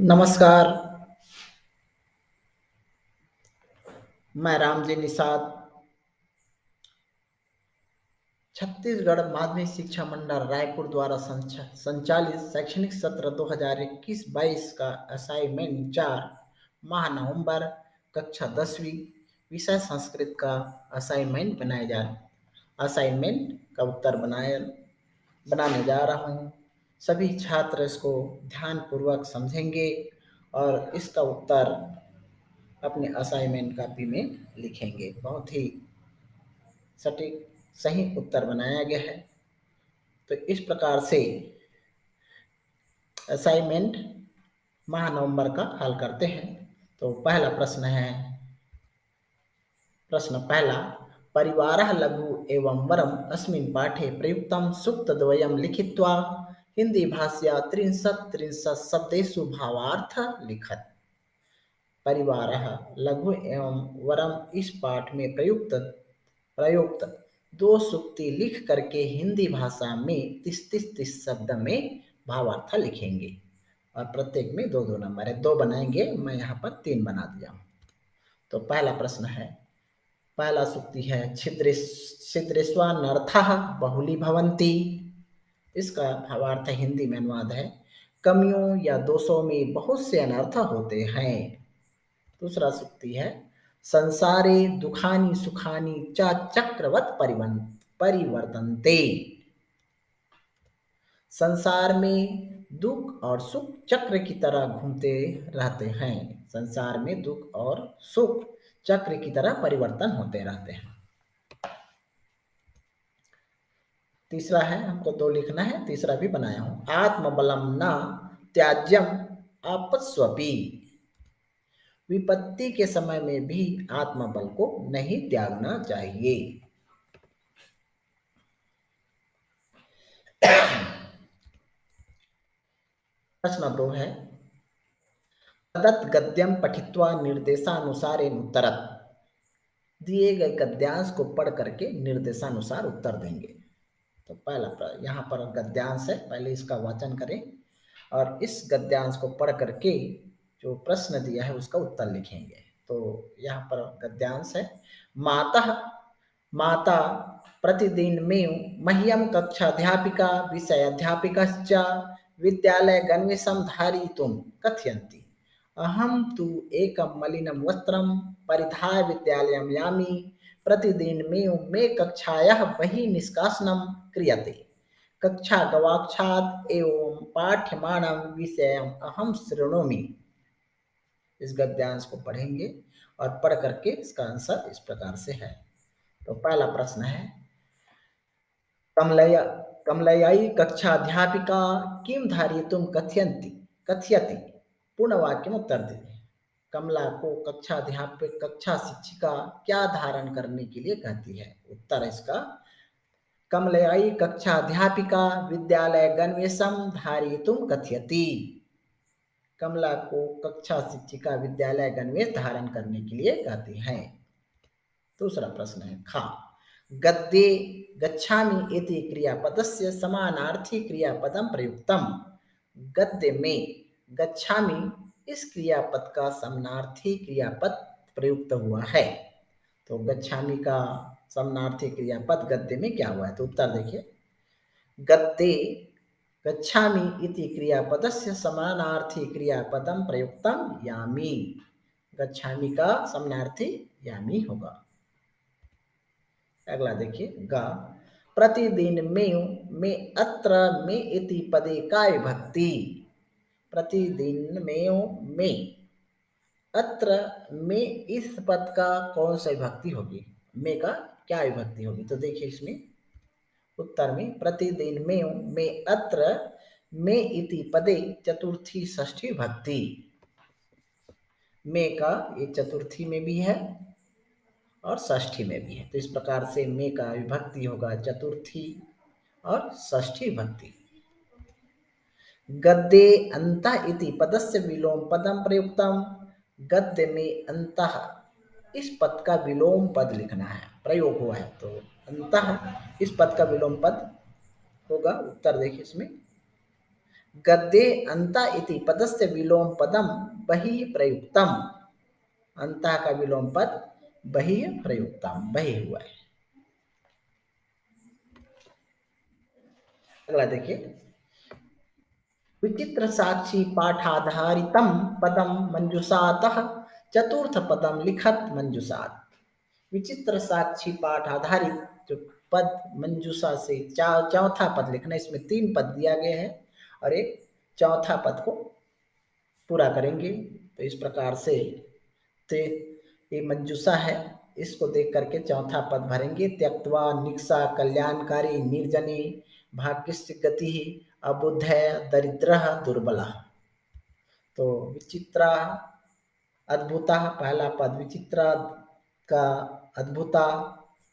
नमस्कार, मैं रामजी निषाद, छत्तीसगढ़ माध्यमिक शिक्षा मंडल रायपुर द्वारा संचालित शैक्षणिक सत्र 2021-22 का असाइनमेंट 4 माह नवंबर कक्षा 10वीं विषय संस्कृत का असाइनमेंट का उत्तर बनाने जा रहा हूँ। सभी छात्र इसको ध्यानपूर्वक समझेंगे और इसका उत्तर अपने असाइनमेंट कॉपी में लिखेंगे। बहुत ही सटीक सही उत्तर बनाया गया है। तो इस प्रकार से असाइनमेंट माह नवंबर का हल करते हैं। तो पहला प्रश्न है, प्रश्न पहला, परिवारः लघु एवं वरम अस्मिन् पाठे प्रयुक्तं सूक्तद्वयं लिखित्वा हिंदी भाषया 33 शब्देषु भावार्थ लिखत। परिवारः लघु एवं वरम इस पाठ में प्रयुक्त दो सूक्ति लिख करके हिंदी भाषा में 30 शब्द में भावार्थ लिखेंगे और प्रत्येक में दो दो नंबर है, दो बनाएंगे, मैं यहाँ पर 3 बना दिया हूँ। तो पहला प्रश्न है, पहला सूक्ति है छिद्रेष्वनर्थः बहुली भवन्ति। इसका भावार्थ हिंदी में अनुवाद है, कमियों या दोषों में बहुत से अनर्थ होते हैं। दूसरा सूक्ति है, संसारे दुखानि सुखानि च चक्रवत परिवर्तन्ते। संसार में दुख और सुख चक्र की तरह घूमते रहते हैं। संसार में दुख और सुख चक्र की तरह परिवर्तन होते रहते हैं। तीसरा है, हमको 2 लिखना है, तीसरा भी बनाया हूं, आत्मबलम न त्याज्यम आपस्वपि। विपत्ति के समय में भी आत्मबल को नहीं त्यागना चाहिए। प्रश्न 2 है, तदत् गद्यम पठित्वा निर्देशानुसारेण उत्तरत्। दिए गए गद्यांश को पढ़ करके निर्देशानुसार उत्तर देंगे। तो पहला यहाँ पर गद्यांश है, पहले इसका वाचन करें और इस गद्यांश को पढ़ करके जो प्रश्न दिया है उसका उत्तर लिखेंगे। तो यहाँ पर गद्यांश है, माता प्रतिदिन में मह्यम कक्षाध्यापिका विषयाध्यापिकाश्च विद्यालय गणवेशं धारयितुं कथयन्ति। अहं तु एकं मलिनं वस्त्रं परिधाय विद्यालयं यामि। प्रतिदिन मे कक्षायाः बहिः निष्कासनं क्रियते। कक्षा गवाक्षात् एवं पाठ्यमानं विषयम् अहं शृणोमि। इस गद्यांश को पढ़ेंगे और पढ़ करके इसका आंसर इस प्रकार से है। तो पहला प्रश्न है, कमलयाई कक्षाध्यापिका किं धारयितुं कथयति। पूर्ण वाक्य में उत्तर दीजिए। कमला को कक्षा शिक्षिका क्या धारण करने के लिए कहती है। उत्तर इसका, कमलयाई कक्षाध्यापिका विद्यालय गणवेशं धारयितुं कथयति। कमला को कक्षा शिक्षिका विद्यालय गणवेश धारण करने के लिए कहती हैं। दूसरा प्रश्न है, खा, गद्ये गच्छामि इति क्रियापदस्य समानार्थी क्रियापदम प्रयुक्तम। गद्य में गच्छामि इस क्रियापद का समानार्थी क्रियापद प्रयुक्त हुआ है। तो गच्छामि का समानार्थी क्रियापद गद्य में क्या हुआ है। तो उत्तर देखिए, गद्ये गच्छामि इति क्रियापदस्य समानार्थी क्रियापदम प्रयुक्तम यामि। गच्छामि का समानार्थी यामि होगा। अगला देखिए, ग, प्रतिदिन में अत्र में इति पदे का विभक्ति। प्रतिदिन में अत्र में इस पद का कौन सा विभक्ति होगी, में का क्या विभक्ति होगी। तो देखिए इसमें उत्तर में, प्रतिदिन में अत्र में इति पदे चतुर्थी षष्ठी विभक्ति। में का ये चतुर्थी में भी है और षष्ठी में भी है। तो इस प्रकार से में का विभक्ति होगा चतुर्थी और षष्ठी विभक्ति। गद्ये अन्तः इति पदस्य विलोम पदम प्रयुक्तम। गद्य में अंतः इस पद का विलोम पद लिखना है, प्रयोग हुआ है। तो अंतः इस पद का विलोम पद होगा। उत्तर देखिए इसमें, गद्ये अन्त इति पदस्य विलोम पदम बहिः प्रयुक्तम। अंत का विलोम पद बहिः प्रयुक्तम, बहिः हुआ है। अगला देखिए, विचित्र साक्षी पाठाधारितम पदम मंजुषातः चतुर्थ पदम लिखत मंजुषात। विचित्र साक्षी पाठ आधारित जो पद मंजूषा से चौथा पद लिखना, इसमें 3 पद दिया गया है और एक चौथा पद को पूरा करेंगे। तो इस प्रकार से तो ये मंजूषा है, इसको देख करके चौथा पद भरेंगे। त्यक्त्वा निक्सा कल्याणकारी निर्जनी भाग्यस्य गति अबुद्धय दरिद्रः दुर्बलः। तो विचित्रा अद्भुता पहला पद, विचित्रा का अद्भुता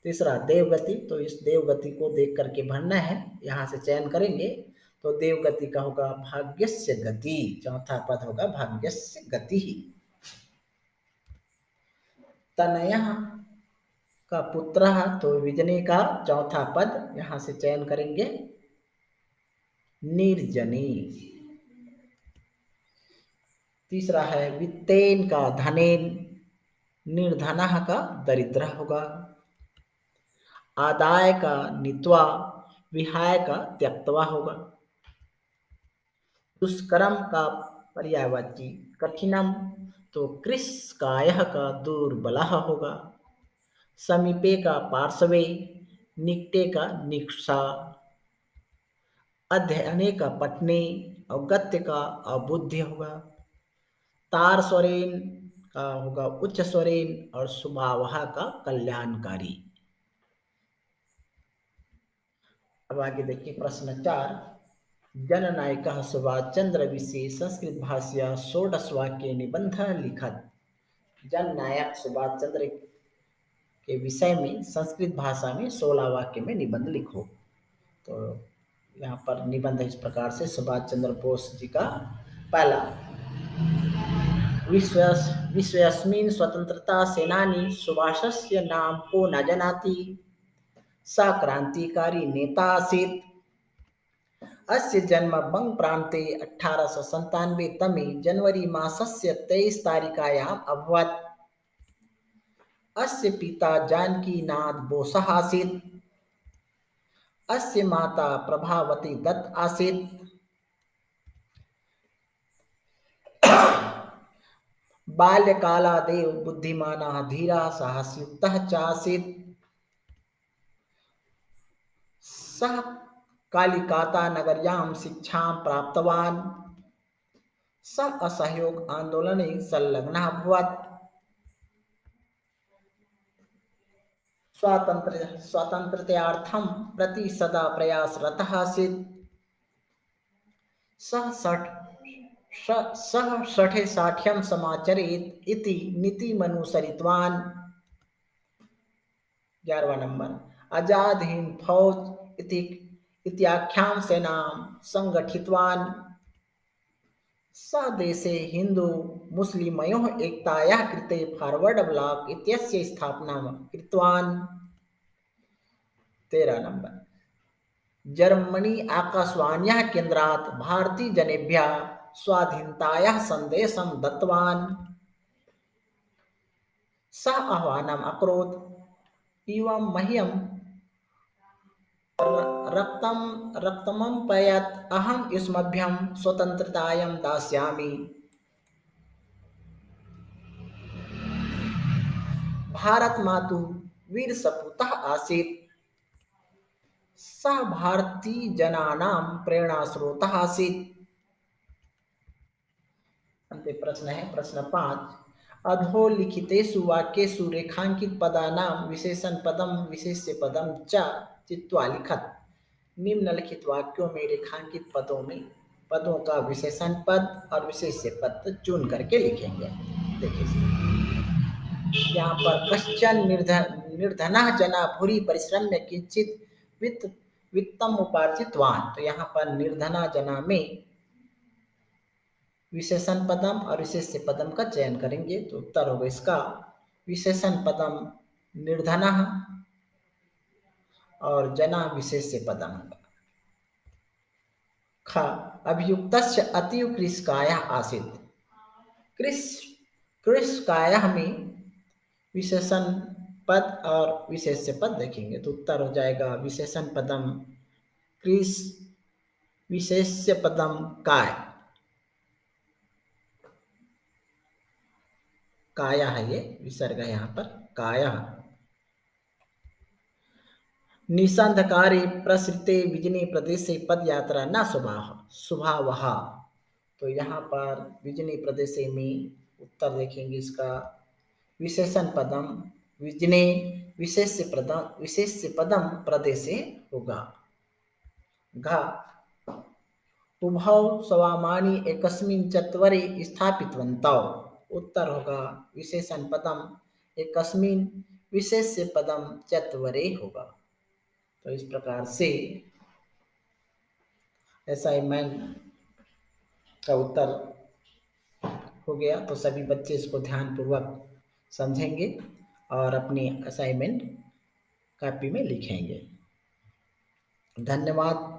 तीसरा देवगति। तो इस देवगति को देख करके भरना है, यहाँ से चयन करेंगे। तो देवगति का होगा भाग्यस्य गति, चौथा पद होगा भाग्यस्य गति। तनयः का पुत्र, तो विजनी का चौथा पद यहाँ से चयन करेंगे निर्जनी। तीसरा है वित्तेन का धनेन, निर्धनः का दरिद्र होगा। आदाय का नित्वा, विहाय का त्यक्तवा होगा। दुष्कर्म का पर्यायवाची कठिनम, तो कृष्कायः का दुर्बलः होगा। समीपे का पार्श्वे, निकटे का निक्षा। अध्ययने का पठने, अवगत्य का अबुद्धि होगा। तार स्वरेन का होगा उच्च स्वरेन और स्वभावः का कल्याणकारी। अब आगे देखिए प्रश्न 4, जननायकः सुभाष चंद्र विषये संस्कृत भाषा षोडश वाक्य निबंध लिखत। जननायक सुभाष चंद्र के विषय में संस्कृत भाषा में 16 वाक्य में निबंध लिखो। तो यहाँ पर निबंध इस प्रकार से, सुभाष चंद्र बोस जी का पहला, विश्वस्मिन् स्वतंत्रता सेनानी सुभाषस्य नाम को न जानाति, स क्रांतिकारी नेता आसीत्। अस्य जन्म बंग प्रान्ते 1897 तमे जनवरी मासस्य 23 तारिकायाम् अभवत्। अस्य पिता जानकीनाथ बोसः आसीत्। अस्य माता प्रभावती दत्त आसीत्। बाल्यकालादेव बुद्धिमानः धीरः साहसयुक्तः च आसीत्। सः कालिकाता नगर्यां शिक्षां प्राप्तवान्। सः असहयोग आंदोलने संलग्नः अभवत्। स्वातन्त्र्यार्थं प्रति सदा प्रयासरतः आसीत्। सः षठे साठ्यं समाचरेत् इति नीतिमनुसरितवान्। 11वां नंबर, आजाद हिंद फौज इत्याख्यां सेनां संगठितवान्। सः देशे हिंदू मुस्लिमयोः एकतायाः कृते फॉरवर्ड ब्लॉक इत्यस्य स्थापनां कृतवान्। 13 नंबर, जर्मनी आकाशवाण्याः केन्द्रात् भारतीयजनेभ्यः स्वाधीनतायाः सन्देशं दत्तवान्। सः आह्वानम् अकरोत्, इवं मह्यं रक्तमर्पयत्, अहं युष्मभ्यं स्वतन्त्रतां दास्यामि। भारत मातुः वीरसपूतः आसीत्। सः भारतीयजनानां प्रेरणास्रोतः आसीत्। अंतिम प्रश्न है प्रश्न 5, अधोलिखितेषु वाक्येषु रेखांकित पदानां विशेषण पदम विशेष्य पदम च चित्वा लिखत। निम्नलिखित वाक्यों में रेखांकित पदों का विशेषण पद और विशेष्य पद चुन करके लिखेंगे। देखिए यहाँ पर कश्चन निर्धनः जना भूरि परिश्रम्य किंचित वित्तम उपार्जितवान। तो यहाँ पर निर्धना जना में विशेषण पदम और विशेष्य पदम का चयन करेंगे। तो उत्तर होगा इसका विशेषण पदम निर्धनः और जना विशेष्य पदम होगा। ख अभियुक्तस्य अतीव कृशकायः आसीत्। कृश कृशकायः में विशेषण पद और विशेष्य पद देखेंगे तो उत्तर हो जाएगा विशेषण पदम कृश, विशेष्य पदम काय। काया है, ये विसर्ग है यहाँ पर काया। निशांधकारे प्रसृते विजनी प्रदेशे पदयात्रा न स्वभावः। तो यहाँ पर विजनी प्रदेशे में उत्तर देखेंगे इसका विशेषण पदम विजने विशेष्य पदम प्रदेशे होगा। घ उभौ सवामानि एकस्मिन् चत्वरे स्थापितवन्तौ। उत्तर होगा विशेषण पदम एकस्मिन् विशेष्य पदम चत्वरे होगा। तो इस प्रकार से असाइनमेंट का उत्तर हो गया। तो सभी बच्चे इसको ध्यानपूर्वक समझेंगे और अपनी असाइनमेंट कॉपी में लिखेंगे। धन्यवाद।